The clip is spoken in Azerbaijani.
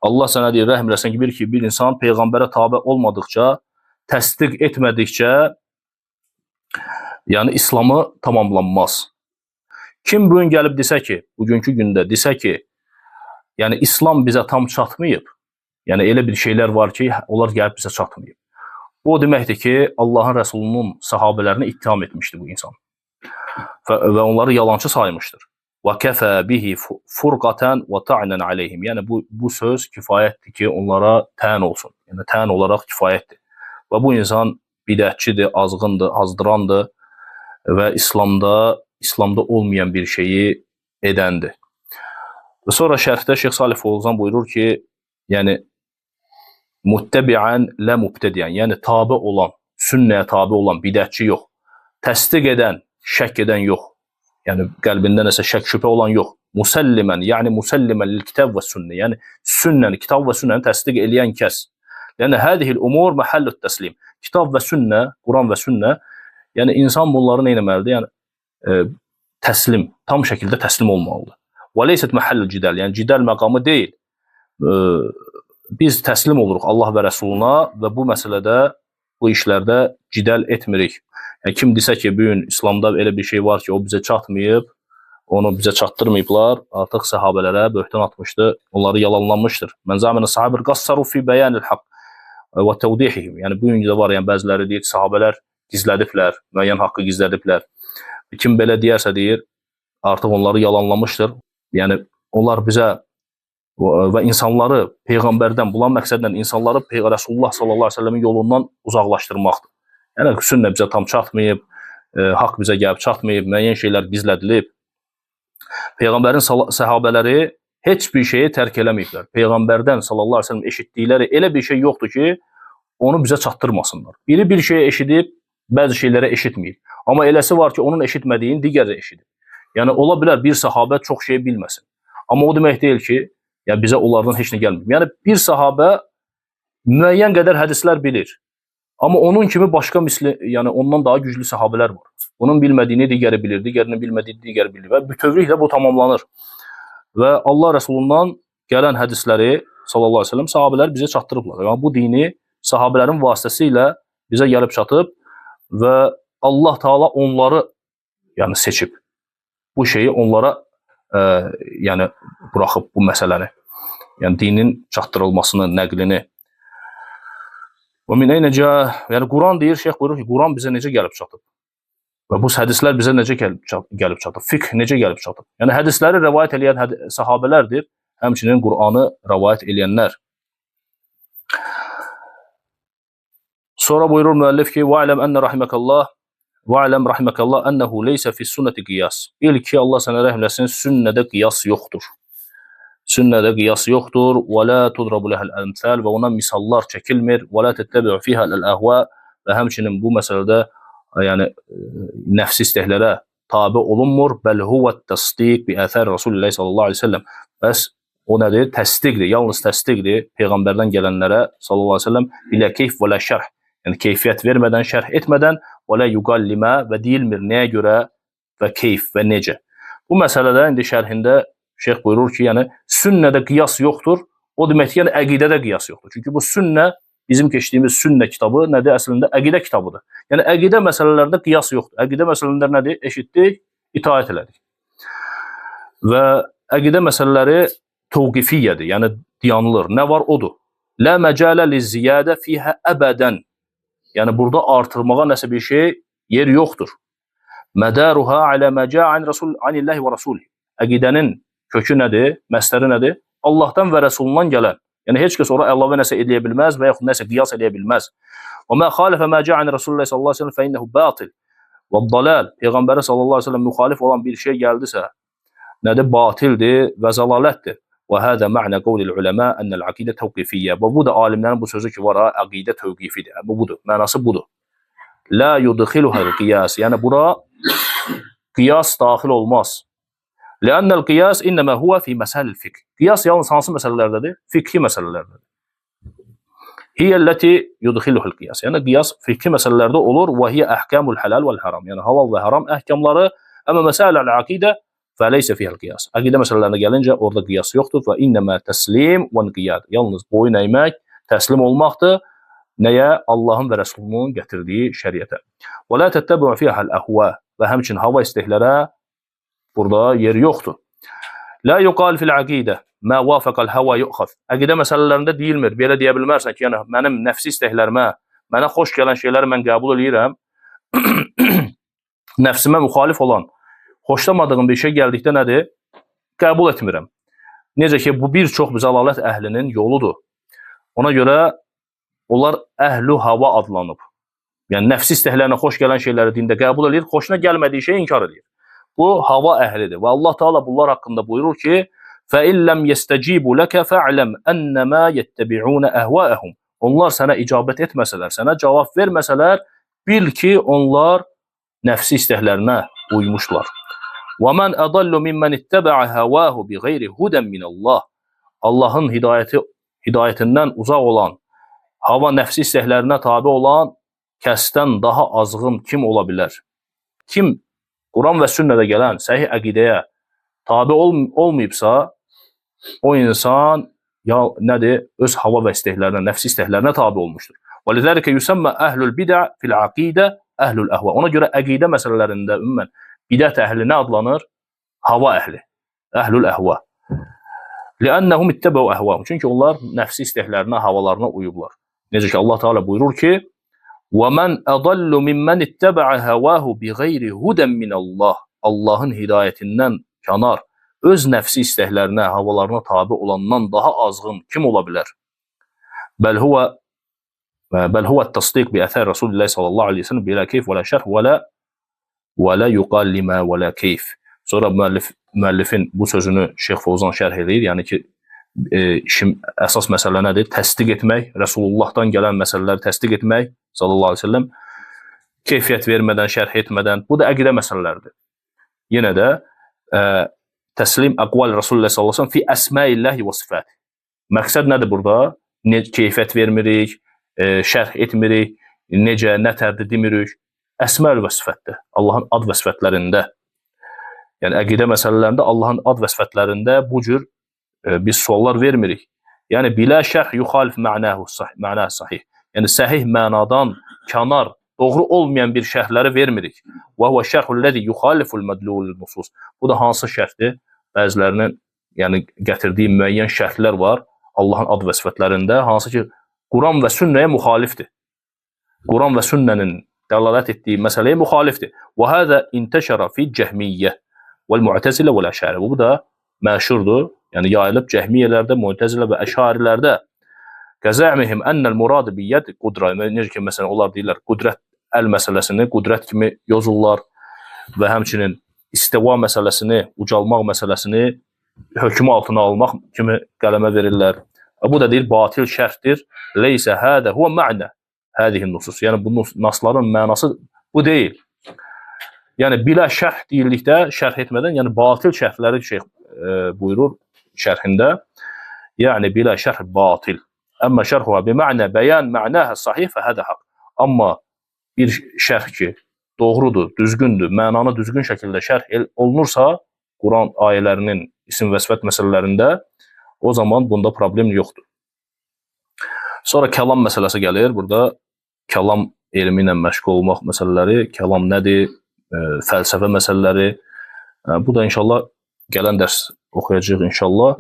Allah sənə deyir, rəhm eləsən ki, bir insan Peyğəmbərə tabe olmadıqca, təsdiq etmədikcə, yəni İslamı tamamlanmaz. Kim bugün gəlib desə ki, bugünkü gündə desə ki, yəni İslam bizə tam çatmayıb, yəni elə bir şeylər var ki, onlar gəlib bizə çatmayıb. Bu o deməkdir ki, Allahın Rəsulunun sahabələrini ittiham etmişdir bu insan və onları yalancı saymışdır. وَكَفَى بِهِ فُرْقَةً وَتَعْنًا عَلَيْهِمْ. Yəni bu söz kifayətdir ki, onlara tən olsun. Yəni tən olaraq kifayətdir. Və bu insan bidətçidir, azğındır, azdırandır və İslamda olmayan bir şeyi edəndir. Və sonra şərhdə Şeyx Salih Fovzan buyurur ki, yəni muttəbiən lə mubtədiyən, yəni tabe olan, sünnəyə tabe olan bidətçi yox. Təsdiq edən, şək edən yox. Yəni qəlbində nəsə şək şübhə olan yox. Musallimən, yəni musallimən lil kitab və sünnə. Yəni sünnəni, kitab və sünnəni təsdiq eləyən kəs. Yəni hədihil umur məhəllüt təslim. Kitab və sünnə, Quran və sünnə, yəni insan bunları nə etməlidir? Yəni təslim, tam şəkildə təslim olmalıdır. Və leysət məhəllül cidəl, yəni cidəl məqamı deyil. Biz təslim oluruq Allah və Rəsuluna və bu məsələdə, bu işlərdə cidəl etmirik. Yəni, kim desə ki, bugün İslamda elə bir şey var ki, o bizə çatmayıb, onu bizə çatdırmayıblar, artıq səhabələrə böhtan atmışdır, onları yalanlanmışdır. Mən zəminə sahabir qassaru fi bəyanil haqq və təvdihihim. Yəni, bugün də var, yəni bəziləri deyir ki, sahabələr gizlədiblər, müəyyən haqqı gizlədiblər. Kim belə deyərsə deyir, artıq onları yalanlamışdır. Yəni, onlar bizə və insanları Peyğəmbərdən, bulan məqsədlə insanları Rasulullah sallallahu aleyhi ve sellemin yolundan uzaqlaşdırmaqdır. Yəni, sünnə bizə tam çatmayıb, haqq bizə gəlib çatmayıb, müəyyən şeylər gizlədilib. Peyğəmbərin səhabələri heç bir şeyi tərk eləməyiblər. Peyğəmbərdən sallallahu aleyhi ve sellem eşitdikləri elə bir şey yoxdur ki, onu bizə çatdırmasınlar. Biri bir şeyi eşidib, bəzi şeylərə eşitməyib. Amma eləsi var ki, onun eşitmədiyini digəri eşidib. Yəni, ola bilər bir sahabə çox şey bilməsin. Amma o demək deyil ki, yəni bizə onlardan heç nə gəlməyib. Yəni, bir sahabə müəyyən qədər hədislər bilir. Amma onun kimi başqa yəni ondan daha güclü sahabələr var. Onun bilmədiyini digəri bilir, digərinin bilmədiyini digəri bilir və bütövlüklə bu tamamlanır. Və Allah Rəsulundan gələn hədisləri sallallahu aleyhi ve sellem sahabələr bizə çatdırıblar. Yəni bu dini sahabələrin vasitəsilə bizə gəlib çatıb və Allah Taala onları yəni seçib. Bu şeyi onlara yəni buraxıb bu məsələni. Yəni dinin çatdırılmasını, nəqlini. Və min əynə yəni Quran deyir, şeyx buyurur ki, Quran bizə necə gəlib çatıb? Və bu hədislər bizə necə gəlib çatıb? Fiqh necə gəlib çatıb? Yəni hədisləri rəvayət edən sahabələrdir, həmçinin Quranı rəvayət edənlər. Sonra buyurur müəllif ki, "Va'lem enne rahimekallah, va'lem rahimekallah ennehu leysa fi sünneti qiyas." Bil ki, Allah sənə rəhm eləsin, sünnədə qiyas yoxdur. Sünnədə qiyas yoxdur. Və la tudrabu lehəl əmsal və ona misallar çəkilmir. Və la təttəbi'u fiha əl-əhva və həmçinin bu məsələdə yəni nəfsi istəklərə tabe olunmur. Bəl huvət təsdiq bi əthər Rasulullah sallallahu aleyhi ve sellem. Bəs o nədir? Təsdiqdir, yalnız təsdiqdir Peyğəmbərdən gələnlərə sallallahu aleyhi ve sellem bilə keyf və lə şərh. Yəni keyfiyyət vermədən, şərh etmədən və lə yuqallimə və deyilmir nəyə görə və keyf və necə. Bu məsələdə indi şərhində şeyx buyurur ki, yəni sünnədə qiyas yoxdur. O demək ki, yəni əqidədə qiyas yoxdur. Çünki bu sünnə, bizim keçdiyimiz sünnə kitabı nədir? Əslində əqidə kitabıdır. Yəni əqidə məsələlərdə qiyas yoxdur. Əqidə məsələlərində nədir? Eşitdik, itaət elədik. Və əqidə məsələləri təvqifiyyədir, yəni dayanılır. Nə var? Odur. Lə məcələ liziyadə fihə əbədən. Yəni burada artırmağa nəsə bir şey yer yoxdur. Mədəruha alə məcə'an anillahi və rasulihi. Əqidənin kökü nədir? Məsləri nədir? Allahdan və Rəsulundan gələn. Yəni heç kəs ora əlavə nəsə eləyə bilməz və yaxud nəsə qiyas eləyə bilməz. Və mə xalifə mə cə'an Rasulullah sallallahu aleyhi ve sellem fə innəhu batil və dalal. Peyğəmbərə sallallahu aleyhi ve sellem müxalif olan bir şey gəldisə, nədir? Batildir və zəlalətdir. Və hədə mə'nə qavlil uləmə ennəl aqidə təvqifiyyə. Və bu da alimlərin bu sözü ki, var ha, aqidə təvqifidir. Bu budur. Mənası budur. La yudxiluhəl qiyas. Yəni bura qiyas daxil olmaz. Lənnəl qiyas innəmə huvə fi məsəlil fiqh. Qiyas yalnız hansı məsələlərdədir? Fiqhi məsələlərdədir. Hiyəlləti yudxiluhəl qiyas. Yəni qiyas fiqhi məsələlərdə olur və hiyə əhkamul halal vəl haram. Yəni halal və haram əhkamları. Əmə məsələl aqidə فليس فيها القياس. Əqidə məsələlərine gəlincə orada qiyas yoxdur və innəmə təslim və inqiyad. Yalnız boyun əymək, təslim olmaqdır. Nəyə? Allahın və Rəsulunun gətirdiyi şəriətə. Və la təttəbi'u fiha al-ahwa və həmçinin hava istəklərə burada yer yoxdur. La yuqal fil aqidə ma wafaqal hava yu'xaz. Əqidə məsələlərində deyilmir. Belə deyə bilmərsən ki, yəni mənim nəfsi istəklərimə, mənə xoş gələn şeyləri mən qəbul edirəm. Nəfsimə müxalif olan, xoşlamadığım bir şey gəldikdə nədir? Qəbul etmirəm. Necə ki, bu bir çox zəlalət əhlinin yoludur. Ona görə onlar əhlü hava adlanıb. Yəni, nəfsi istəklərinə xoş gələn şeyləri dində qəbul edir, xoşuna gəlmədiyi şeyi inkar edir. Bu, hava əhlidir. Və Allah Teala bunlar haqqında buyurur ki, فَإِنْ لَمْ يَسْتَجِيبُ لَكَ فَعْلَمْ أَنَّمَا يَتَّبِعُونَ أَهْوَاءَهُمْ. Onlar sənə icabət etməsələr, sənə cavab verməsələr, bil ki, onlar nəfsi istəklərinə uymuşlar. وَمَنْ أَضَلُّ مِمَّنِ اتَّبَعَ هَوَاهُ بِغَيْرِ هُدًى مِنَ اللّٰهِ. Allahın hidayətindən uzaq olan, hava nəfsi istəklərinə tabi olan kəsdən daha azğın kim ola bilər? Kim Quran və sünnədə gələn səhih əqidəyə tabi olmayıbsa, o insan ya nədir? Öz hava və istəklərinə, nəfsi istəklərinə tabi olmuşdur. وَلِذَلِكَ يُسَمَّ أَهْلُ الْبِدَعِ فِي الْعَقِيدَةِ أَهْلُ الْأَهْوَى. Ona görə əqidə məsələlərində ümumən bidət əhli nə adlanır? Hava əhli. Əhlül əhva. لِأَنَّهُمْ اتَّبَوْا أَهْوَاهُمْ. Çünki onlar nəfsi istəklərinə, havalarına uyublar. Necə ki, Allah Teala buyurur ki, وَمَنْ أَضَلُّ مِمَّنِ اتَّبَعَ هَوَاهُ بِغَيْرِ هُدًى مِنَ اللّٰهِ. Allahın hidayətindən kənar, öz nəfsi istəklərinə, havalarına tabi olandan daha azğın kim ola bilər? Bəl huvə təsdiq bi əthər Rasulullah sallallahu aleyhi ve sellem bilə keyf və lə şərh və lə yuqal limə və lə keyf. Sonra müəllifin bu sözünü Şeyx Fovzan şərh edir. Yəni ki, əsas məsələ nədir? Təsdiq etmək, Rəsulullahdan gələn məsələləri təsdiq etmək, sallallahu aleyhi ve sellem, keyfiyyət vermədən, şərh etmədən. Bu da əqidə məsələləridir. Yenə də təslim əqval Rasulullah sallallahu aleyhi ve sellem fi əsməilləhi və sifəti. Məqsəd nədir burada? Keyfiyyət vermirik, şərh etmirik, necə, nətərdir demirik. Əsməl və sifətdir. Allahın ad və sifətlərində. Yəni, əqidə məsələlərində Allahın ad və sifətlərində bu cür biz suallar vermirik. Yəni, bilə şərh yuxalif mənəhu sahih. Yəni, səhih mənadan kənar, doğru olmayan bir şərhləri vermirik. Və huvə şərhulləzi yuxaliful mədlulul nusus. Bu da hansı şərhdir? Bəzilərinin gətirdiyi müəyyən şərhlər var Allahın ad və sifətlərində, hansı ki, Quran və sünnəyə müxalifdir. Quran və sünnənin dəlalət etdiyi məsələyə müxalifdir. Və həzə intəşərə fi cəhmiyyə vəl-mu'təzilə vəl-əşəri. Bu da məşhurdur. Yəni, yayılıb cəhmiyyələrdə, mu'təzilə və əşarilərdə. Qəzə'mihim ənəl muradı biyyəd qudra. Necə ki, məsələn, onlar deyirlər, qudrət əl məsələsini qudrət kimi yozurlar və həmçinin istiva məsələsini, ucalmaq məsələsini hökmü altına almaq kimi qələmə verirlər. Bu da deyir, batil şərhdir. Leysə hədə huvə mə'nə hədihin nusus. Yəni, bu nasların mənası bu deyil. Yəni, bilə şərh deyildikdə, şərh etmədən, yəni, batil şərhləri şeyh buyurur şərhində. Yəni, bilə şərh batil. Əmmə şərhuvə bimə'nə bəyan mə'nəhə sahih fəhədə haqq. Amma bir şərh ki, doğrudur, düzgündür, mənanı düzgün şəkildə şərh olunursa, Quran ayələrinin isim və sifət məsələlərində, o zaman bunda problem yoxdur. Sonra kəlam məsələsi gəlir. Burada kəlam elmi ilə məşğul olmaq məsələləri, kəlam nədir, fəlsəfə məsələləri. Bu da inşallah gələn dərs oxuyacağıq inşallah.